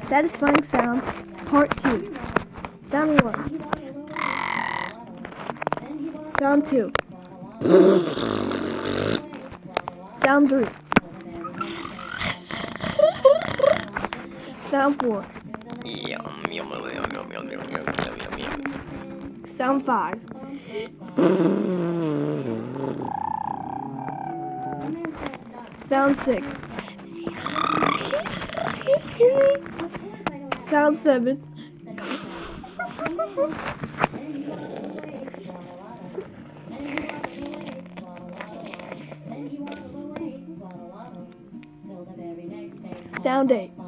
Satisfying sounds, part 2. Sound 1. Sound 2. Sound 3. Sound 4. Sound 5. Sound 6. Sound 7. Sound 8.